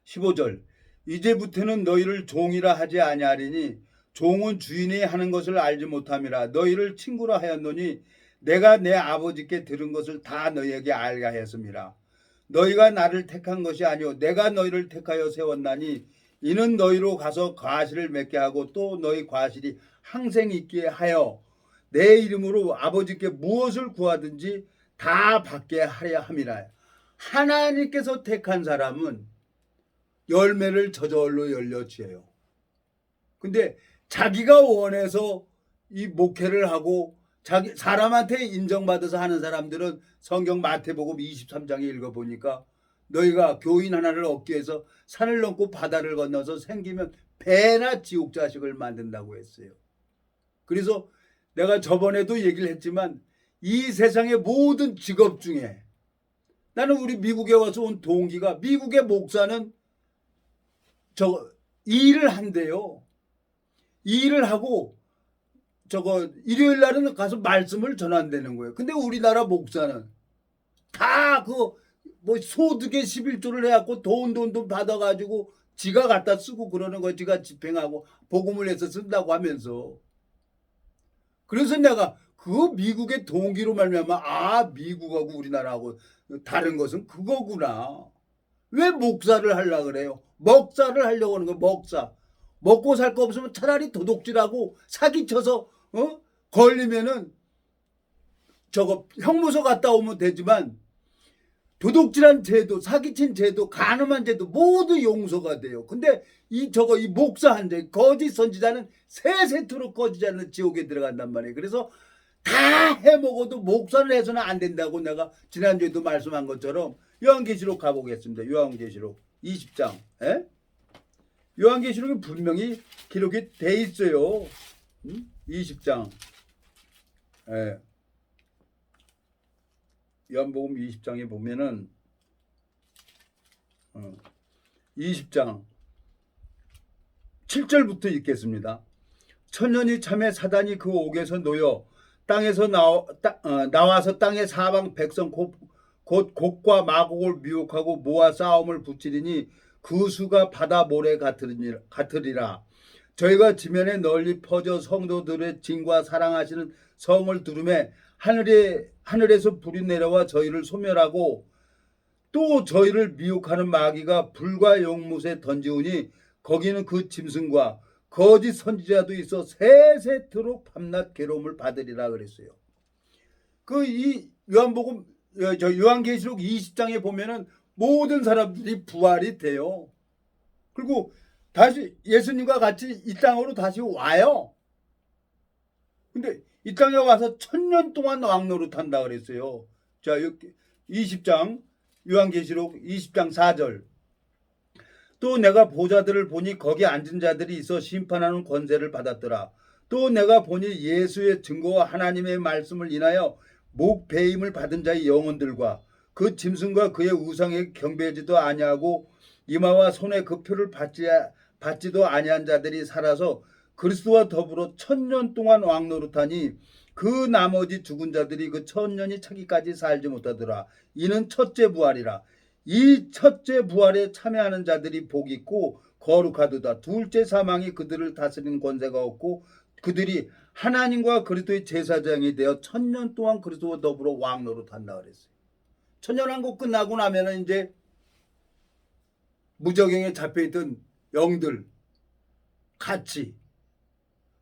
15절, 이제부터는 너희를 종이라 하지 아니하리니 종은 주인이 하는 것을 알지 못함이라. 너희를 친구라 하였노니 내가 내 아버지께 들은 것을 다 너희에게 알게 하였음이라. 너희가 나를 택한 것이 아니오 내가 너희를 택하여 세웠나니 이는 너희로 가서 과실을 맺게 하고 또 너희 과실이 항생 있게 하여 내 이름으로 아버지께 무엇을 구하든지 다 받게 하려 함이라. 하나님께서 택한 사람은 열매를 저절로 열려지어요. 근데 자기가 원해서 이 목회를 하고 사람한테 인정받아서 하는 사람들은 성경 마태복음 23장에 읽어보니까, 너희가 교인 하나를 얻기 위해서 산을 넘고 바다를 건너서 생기면 배나 지옥 자식을 만든다고 했어요. 그래서 내가 저번에도 얘기를 했지만, 이 세상의 모든 직업 중에 나는 우리 미국에 와서 온 동기가, 미국의 목사는 일을 한대요. 일을 하고 일요일 날은 가서 말씀을 전한다는 거예요. 근데 우리나라 목사는 다 소득의 11조를 해갖고 돈 받아가지고 지가 갖다 쓰고 그러는 거, 지가 집행하고 복음을 해서 쓴다고 하면서. 그래서 내가 그 미국의 동기로 말미암아, 미국하고 우리나라하고 다른 것은 그거구나. 왜 목사를 하려고 그래요? 먹사를 하려고 하는 거예요. 먹사. 먹고 살 거 없으면 차라리 도둑질하고 사기쳐서 걸리면은 형무소 갔다 오면 되지만, 도둑질한 죄도, 사기친 죄도, 간음한 죄도 모두 용서가 돼요. 근데 이 목사한 죄, 거짓 선지자는 세세토록 거짓하는 지옥에 들어간단 말이에요. 그래서 다 해먹어도 목사를 해서는 안 된다고 내가 지난주에도 말씀한 것처럼 요한계시록 가보겠습니다. 요한계시록 20장. 요한계시록에 분명히 기록이 돼 있어요. 20장 요한복음 20장에 보면은 20장 7절부터 읽겠습니다. 천년이 참에 사단이 그 옥에서 놓여 땅에서 나와서 땅의 사방 백성 곧 곡과 마곡을 미혹하고 모아 싸움을 붙이리니 그 수가 바다 모래 같으리라. 저희가 지면에 널리 퍼져 성도들의 징과 사랑하시는 성을 두루매 하늘에서 불이 내려와 저희를 소멸하고 또 저희를 미혹하는 마귀가 불과 용못에 던지우니 거기는 그 짐승과 거짓 선지자도 있어 세세토록 밤낮 괴로움을 받으리라 그랬어요. 이 요한복음 요한계시록 20장에 보면은 모든 사람들이 부활이 돼요. 그리고 다시 예수님과 같이 이 땅으로 다시 와요. 근데 이 땅에 와서 1000년 동안 왕노릇한다 그랬어요. 자, 20장 요한계시록 20장 4절. 또 내가 보좌들을 보니 거기 앉은 자들이 있어 심판하는 권세를 받았더라. 또 내가 보니 예수의 증거와 하나님의 말씀을 인하여 목배임을 받은 자의 영혼들과 그 짐승과 그의 우상에 경배하지도 아니하고 이마와 손에 그 표를 받지도 아니한 자들이 살아서 그리스도와 더불어 1000년 동안 왕노릇하니 그 나머지 죽은 자들이 그 1000년이 차기까지 살지 못하더라. 이는 첫째 부활이라. 이 첫째 부활에 참여하는 자들이 복이 있고 거룩하도다. 둘째 사망이 그들을 다스리는 권세가 없고 그들이 하나님과 그리스도의 제사장이 되어 1000년 동안 그리스도와 더불어 왕노릇한다 그랬어요. 천년왕국 끝나고 나면은 이제 무저갱에 잡혀있던 영들 같이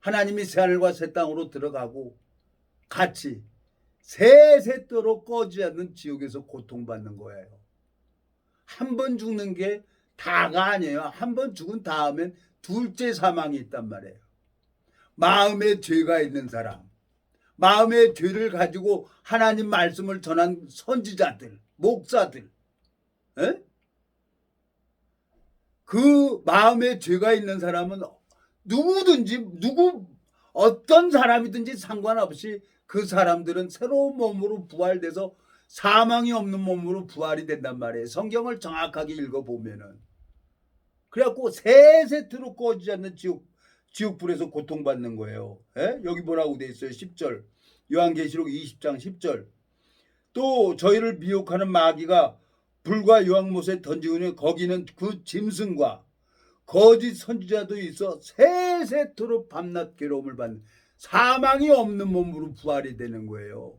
하나님이 새하늘과 새 땅으로 들어가고 같이 세세토록 꺼지지 않는 지옥에서 고통받는 거예요. 한 번 죽는 게 다가 아니에요. 한 번 죽은 다음엔 둘째 사망이 있단 말이에요. 마음에 죄가 있는 사람, 마음의 죄를 가지고 하나님 말씀을 전한 선지자들, 목사들, 그 마음에 죄가 있는 사람은 누구든지 어떤 사람이든지 상관없이 그 사람들은 새로운 몸으로 부활돼서 사망이 없는 몸으로 부활이 된단 말이에요. 성경을 정확하게 읽어보면은. 그래갖고 세세토록 꺼지지 않는 지옥불에서 고통받는 거예요. 여기 뭐라고 돼 있어요? 10절. 요한계시록 20장 10절. 또 저희를 미혹하는 마귀가 불과 유황못에 던지우니 거기는 그 짐승과 거짓 선지자도 있어 세세토록 밤낮 괴로움을 받는 사망이 없는 몸으로 부활이 되는 거예요.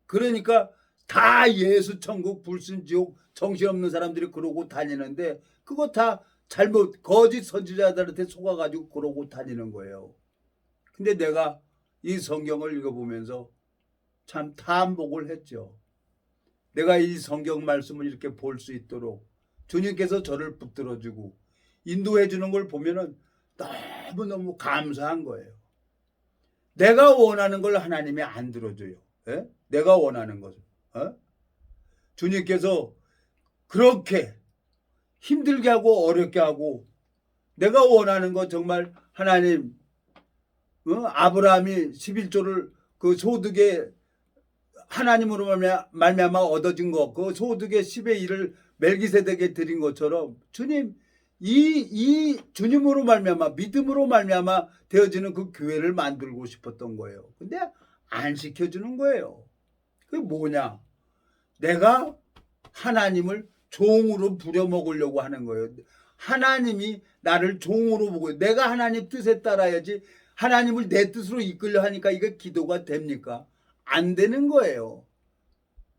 그러니까 다 예수 천국 불순지옥 정신없는 사람들이 그러고 다니는데 그거 다 잘못 거짓 선지자들한테 속아가지고 그러고 다니는 거예요. 근데 내가 이 성경을 읽어보면서 참 탐복을 했죠. 내가 이 성경 말씀을 이렇게 볼 수 있도록 주님께서 저를 붙들어주고 인도해 주는 걸 보면은 너무너무 감사한 거예요. 내가 원하는 걸 하나님이 안 들어줘요. 내가 원하는 것을. 주님께서 그렇게 힘들게 하고 어렵게 하고 내가 원하는 거 정말 하나님 아브라함이 11조를 그 소득에 하나님으로 말미암아 얻어진 거 그 소득의 10의 1을 멜기세덱에 드린 것처럼 주님 이 주님으로 말미암아 믿음으로 말미암아 되어지는 그 교회를 만들고 싶었던 거예요. 근데 안 시켜주는 거예요. 그게 뭐냐? 내가 하나님을 종으로 부려먹으려고 하는 거예요. 하나님이 나를 종으로 보고 내가 하나님 뜻에 따라야지 하나님을 내 뜻으로 이끌려 하니까 이게 기도가 됩니까? 안 되는 거예요.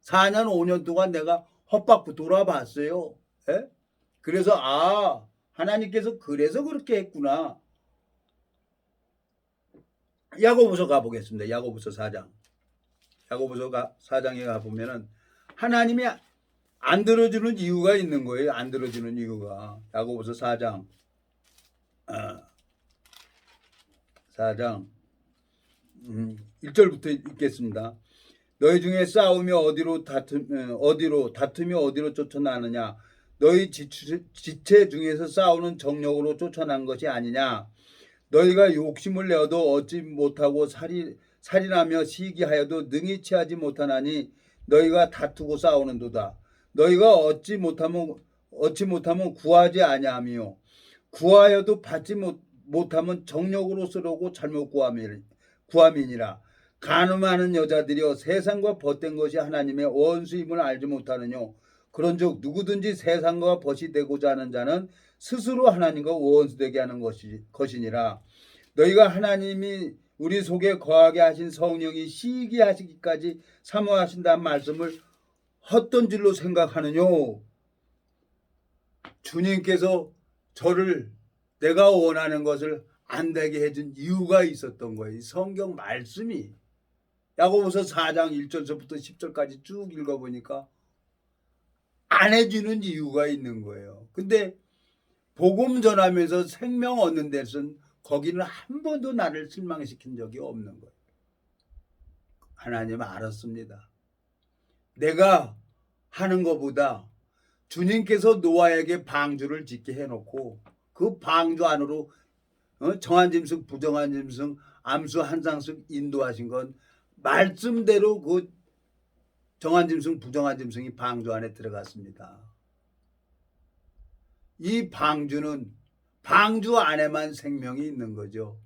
4년 5년 동안 내가 헛바꾸 돌아봤어요. 그래서 하나님께서 그래서 그렇게 했구나. 야고보서 가보겠습니다. 야고보서 4장. 야고보서 4장에 가보면은 하나님이 안 들어주는 이유가 있는 거예요. 안 들어주는 이유가. 야고보서 4장. 4장 1절부터 읽겠습니다. 너희 중에 싸움이 어디로 다툼이 어디로 쫓아나느냐? 너희 지체 중에서 싸우는 정력으로 쫓아난 것이 아니냐? 너희가 욕심을 내어도 얻지 못하고 살인하며 시기하여도 능히 취하지 못하나니 너희가 다투고 싸우는도다. 너희가 얻지 못하면 구하지 아니하며 구하여도 받지 못하면 정욕으로 쓰려고 잘못 구함이니라. 간음하는 여자들이여 세상과 벗된 것이 하나님의 원수임을 알지 못하느뇨. 그런즉 누구든지 세상과 벗이 되고자 하는 자는 스스로 하나님과 원수되게 하는 것이니라. 너희가 하나님이 우리 속에 거하게 하신 성령이 시기하시기까지 사모하신다는 말씀을 헛된 줄로 생각하느뇨. 주님께서 저를 내가 원하는 것을 안 되게 해준 이유가 있었던 거예요. 성경 말씀이 야고보서 4장 1절서부터 10절까지 쭉 읽어보니까 안 해주는 이유가 있는 거예요. 근데 복음 전하면서 생명 얻는 데서는 거기는 한 번도 나를 실망시킨 적이 없는 거예요. 하나님 알았습니다. 내가 하는 것보다 주님께서 노아에게 방주를 짓게 해놓고 그 방주 안으로 정한 짐승, 부정한 짐승, 암수 한 상씩 인도하신 건 말씀대로 그 정한 짐승, 부정한 짐승이 방주 안에 들어갔습니다. 이 방주는 방주 안에만 생명이 있는 거죠.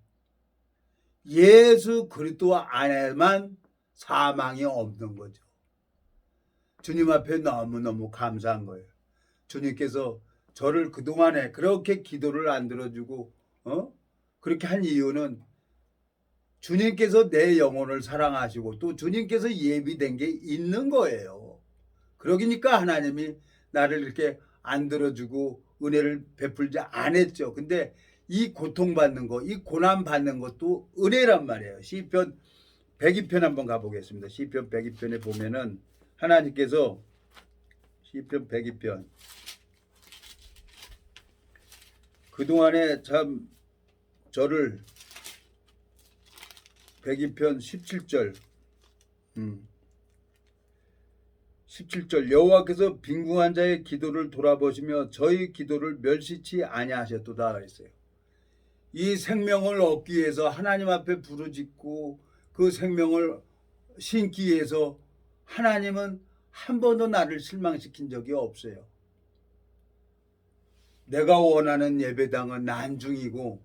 예수 그리스도 안에만 사망이 없는 거죠. 주님 앞에 너무너무 감사한 거예요. 주님께서 저를 그동안에 그렇게 기도를 안 들어주고 그렇게 한 이유는 주님께서 내 영혼을 사랑하시고 또 주님께서 예비된 게 있는 거예요. 그러니까 하나님이 나를 이렇게 안 들어주고 은혜를 베풀지 않았죠. 근데 이 고통받는 거, 이 고난받는 것도 은혜란 말이에요. 시편 102편 한번 가보겠습니다. 시편 102편에 보면은 하나님께서 시편 102편 그동안에 참 저를 102편 17절 17절 여호와께서 빈궁한 자의 기도를 돌아보시며 저희 기도를 멸시치 아니하셨도다 그랬어요. 이 생명을 얻기 위해서 하나님 앞에 부르짖고 그 생명을 신기 위해서 하나님은 한 번도 나를 실망시킨 적이 없어요. 내가 원하는 예배당은 난중이고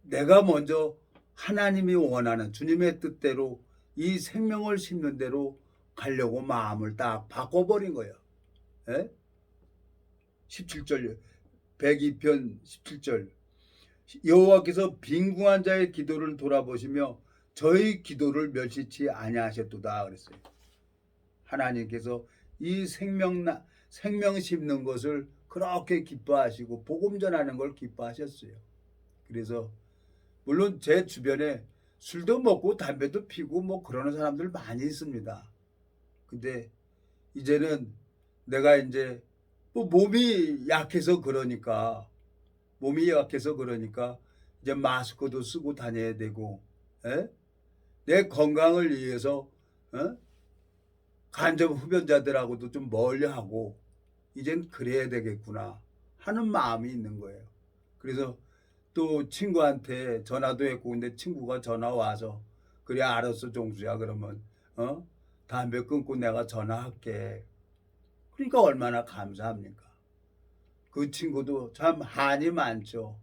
내가 먼저 하나님이 원하는 주님의 뜻대로 이 생명을 심는 대로 가려고 마음을 딱 바꿔버린 거예요. 예? 17절 102편 17절 여호와께서 빈궁한 자의 기도를 돌아보시며 저희 기도를 멸시치 아니하셨도다 그랬어요. 하나님께서 이 생명 심는 것을 그렇게 기뻐하시고 복음 전하는 걸 기뻐하셨어요. 그래서 물론 제 주변에 술도 먹고 담배도 피고 뭐 그러는 사람들 많이 있습니다. 근데 이제는 내가 이제 뭐 몸이 약해서 그러니까 이제 마스크도 쓰고 다녀야 되고 내 건강을 위해서 간접 흡연자들하고도 좀 멀리하고 이젠 그래야 되겠구나 하는 마음이 있는 거예요. 그래서 또 친구한테 전화도 했고 근데 친구가 전화 와서 그래 알았어 종수야 그러면 담배 끊고 내가 전화할게. 그러니까 얼마나 감사합니까. 그 친구도 참 한이 많죠.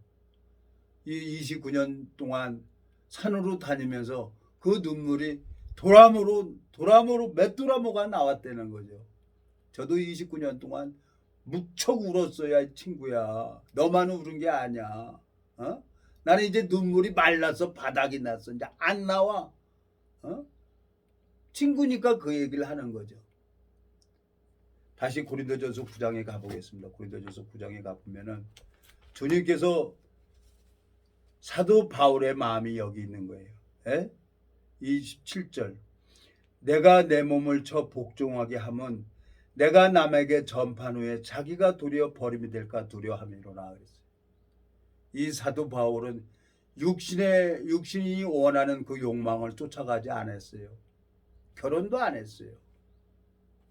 이 29년 동안 산으로 다니면서 그 눈물이 도람으로 맷도라모가 나왔다는 거죠. 저도 29년 동안 무척 울었어야 친구야. 너만 울은 게 아니야. 나는 이제 눈물이 말라서 바닥이 났어. 이제 안 나와. 친구니까 그 얘기를 하는 거죠. 다시 고린도전서 9장에 가보겠습니다. 고린도전서 9장에 가보면은 주님께서 사도 바울의 마음이 여기 있는 거예요. 27절 내가 내 몸을 쳐 복종하게 함은 내가 남에게 전판 후에 자기가 도리어 버림이 될까 두려워함이로라 그랬어요. 이 사도 바울은 육신이 원하는 그 욕망을 쫓아가지 않았어요. 결혼도 안 했어요.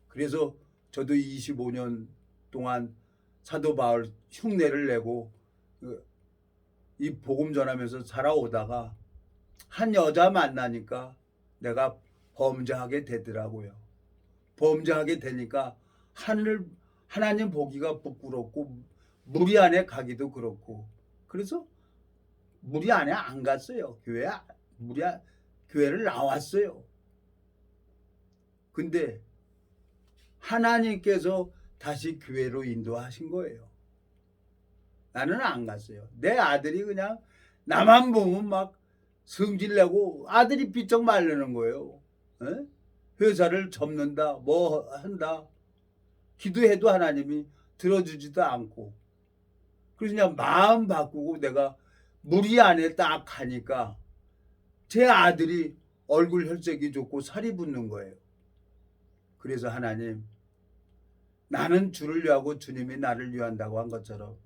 그래서 저도 25년 동안 사도 바울 흉내를 내고 이 복음 전하면서 살아오다가 한 여자 만나니까 내가 범죄하게 되더라고요. 범죄하게 되니까 하나님 보기가 부끄럽고 무리 안에 가기도 그렇고, 그래서 무리 안에 안 갔어요. 교회를 나왔어요. 근데 하나님께서 다시 교회로 인도하신 거예요. 나는 안 갔어요. 내 아들이 그냥 나만 보면 막 성질내고 아들이 비쩍 말르는 거예요. 에? 회사를 접는다, 뭐 한다. 기도해도 하나님이 들어주지도 않고. 그래서 그냥 마음 바꾸고 내가 무리 안에 딱 가니까 제 아들이 얼굴 혈색이 좋고 살이 붙는 거예요. 그래서 하나님, 나는 주를 위하고 주님이 나를 위한다고 한 것처럼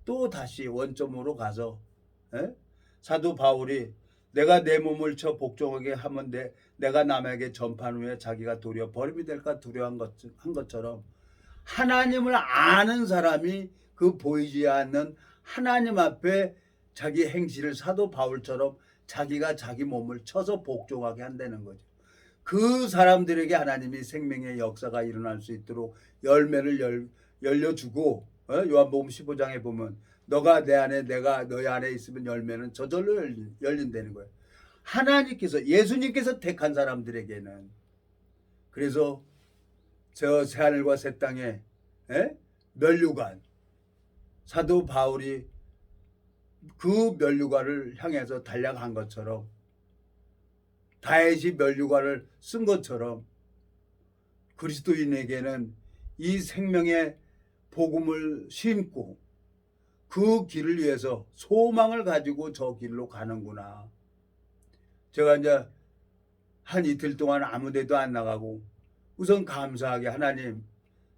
또 다시 원점으로 가서, 사도 바울이 내가 내 몸을 쳐 복종하게 하면 내가 남에게 전파한 후에 자기가 도리어 버림이 될까 두려워한 것처럼 하나님을 아는 사람이 그 보이지 않는 하나님 앞에 자기 행실을 사도 바울처럼 자기가 자기 몸을 쳐서 복종하게 한다는 거죠. 그 사람들에게 하나님이 생명의 역사가 일어날 수 있도록 열매를 열려주고, 요한복음 15장에 보면 너가 내 안에 내가 너희 안에 있으면 열매는 저절로 열린다는 거예요. 하나님께서, 예수님께서 택한 사람들에게는. 그래서 저 새하늘과 새 땅에 면류관, 사도 바울이 그 면류관을 향해서 달려간 것처럼, 다윗이 면류관을 쓴 것처럼 그리스도인에게는 이 생명의 복음을 심고 그 길을 위해서 소망을 가지고 저 길로 가는구나. 제가 이제 한 이틀 동안 아무 데도 안 나가고 우선 감사하게, 하나님,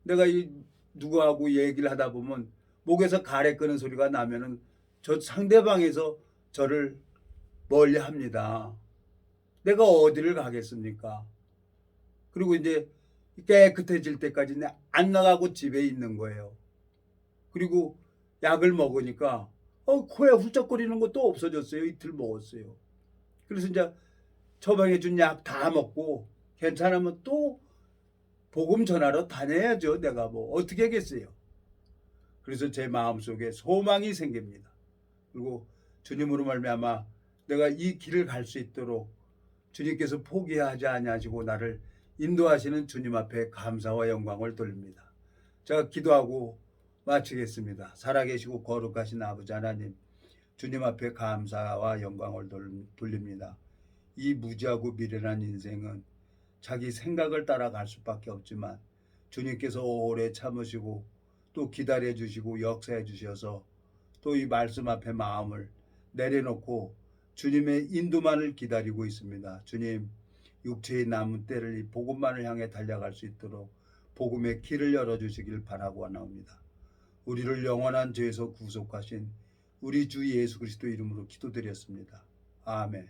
내가 이 누구하고 얘기를 하다 보면 목에서 가래 끄는 소리가 나면은 저 상대방에서 저를 멀리 합니다. 내가 어디를 가겠습니까? 그리고 이제 깨끗해질 때까지 안 나가고 집에 있는 거예요. 그리고 약을 먹으니까 코에 훌쩍거리는 것도 없어졌어요. 이틀 먹었어요. 그래서 이제 처방해 준 약 다 먹고 괜찮으면 또 복음 전하러 다녀야죠. 내가 뭐 어떻게 하겠어요. 그래서 제 마음속에 소망이 생깁니다. 그리고 주님으로 말미암아 내가 이 길을 갈 수 있도록 주님께서 포기하지 아니하시고 나를 인도하시는 주님 앞에 감사와 영광을 돌립니다. 제가 기도하고 마치겠습니다. 살아계시고 거룩하신 아버지 하나님, 주님 앞에 감사와 영광을 돌립니다. 이 무지하고 미련한 인생은 자기 생각을 따라갈 수밖에 없지만 주님께서 오래 참으시고 또 기다려 주시고 역사해 주셔서 또 이 말씀 앞에 마음을 내려놓고 주님의 인도만을 기다리고 있습니다. 주님, 육체의 남은 때를 이 복음만을 향해 달려갈 수 있도록 복음의 길을 열어주시길 바라고 원합니다. 우리를 영원한 죄에서 구속하신 우리 주 예수 그리스도 이름으로 기도드렸습니다. 아멘.